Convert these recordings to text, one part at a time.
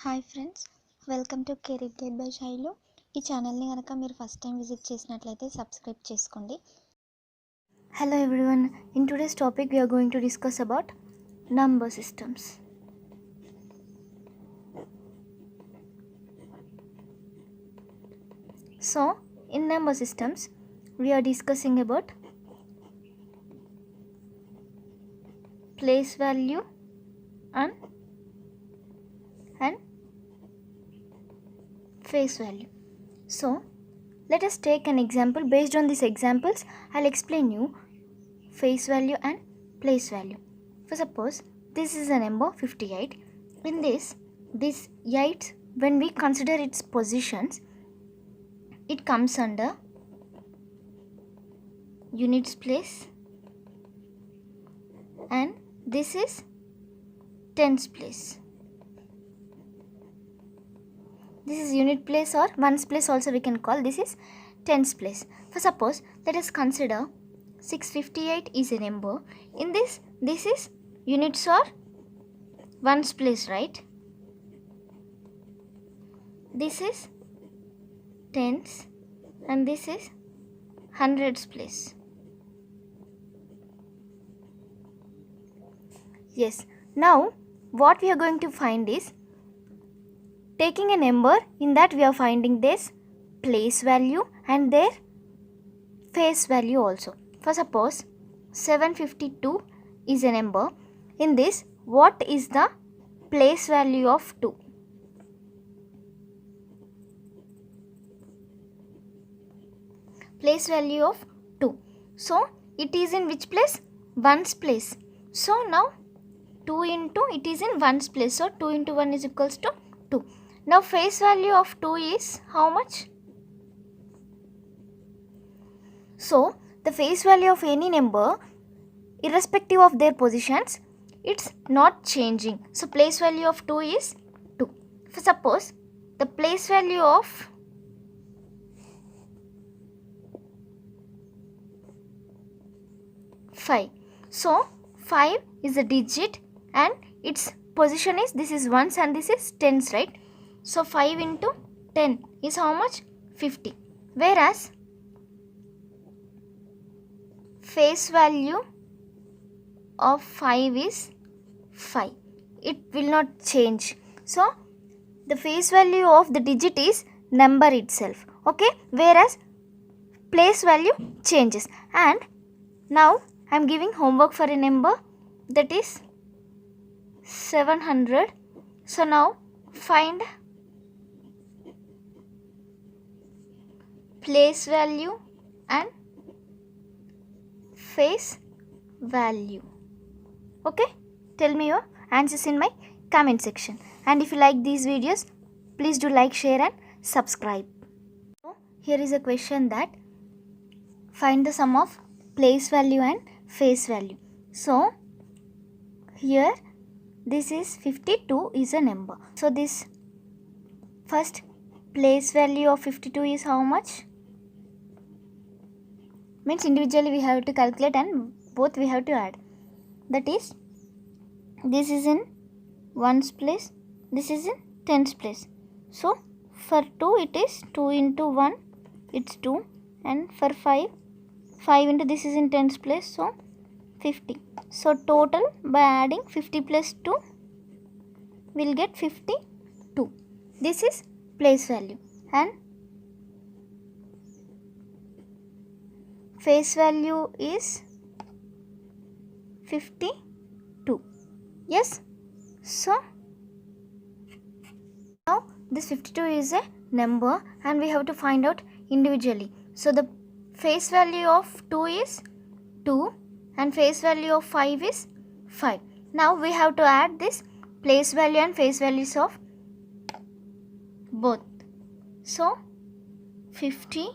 Hi friends, welcome to career guide by Shailu. ఈ ఛానల్ని కనుక మీరు ఫస్ట్ టైం విజిట్ చేసినట్లయితే సబ్స్క్రైబ్ చేసుకోండి. Hello everyone, in today's topic we are going to discuss about number systems. So, in number systems we are discussing about place value and face value. So, let us take an example. Based on these examples, I'll explain you face value and place value. For suppose this is a number 58. In this 8, when we consider its positions, it comes under units place, and this is tens place. This is unit place or ones place also we can call. This is tens place. For suppose let us consider 658 is a number. In this is units or ones place, right? This is tens and this is hundreds place. Yes, now what we are going to find is, taking a number, in that we are finding this place value and their face value also. For suppose 752 is a number. In this, what is the place value of 2? Place value of 2. So, it is in which place? Ones place. So, now 2 into, it is in ones place. So, 2 into 1 is equals to 2. Now, face value of 2 is how much? So, the face value of any number, irrespective of their positions, it's not changing. So, place value of 2 is 2. For suppose the place value of 5. So, 5 is a digit and its position is, this is ones and this is tens, right? So, 5 into 10 is how much? 50. Whereas, face value of 5 is 5. It will not change. So, the face value of the digit is number itself. Okay? Whereas, place value changes. And now, I am giving homework for a number that is 700. So, now find place value and face value. Okay? Tell me your answers in my comment section. And if you like these videos, please do like, share and subscribe. So, here is a question that find the sum of place value and face value. So, here this is 52 is a number. So, this first place value of 52 is how much? Means individually we have to calculate and both we have to add. That is, this is in ones place, this is in tens place. So, for 2 it is 2 into 1, it's 2, and for 5 into this is in tens place, so 50. So, total by adding 50 plus 2, we'll get 52. This is place value. And face value is 52. Yes? So, now this 52 is a number and we have to find out individually. So, the face value of 2 is 2 and face value of 5 is 5. Now, we have to add this place value and face values of both. So, 50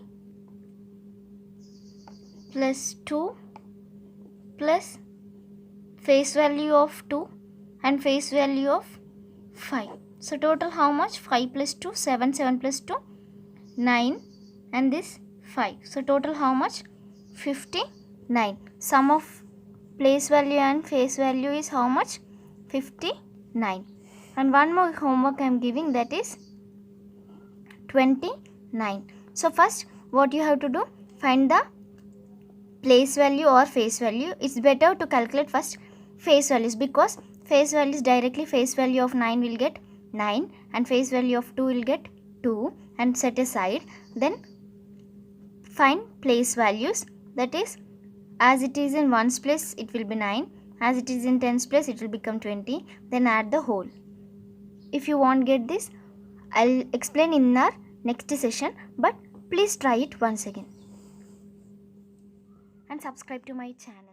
plus 2 plus face value of 2 and face value of 5. So, total how much? 5 plus 2, 7, 7 plus 2, 9 and this 5. So, total how much? 59. Sum of place value and face value is how much? 59. And one more homework I am giving, that is 29. So first what you have to do, find the place value or face value. It's better to calculate first face values, because face values directly, face value of 9 will get 9 and face value of 2 will get 2, and set aside. Then find place values, that is, as it is in ones place it will be 9, as it is in tens place it will become 20, then add the whole. If you won't get this, I'll explain in our next session, but please try it once again and subscribe to my channel.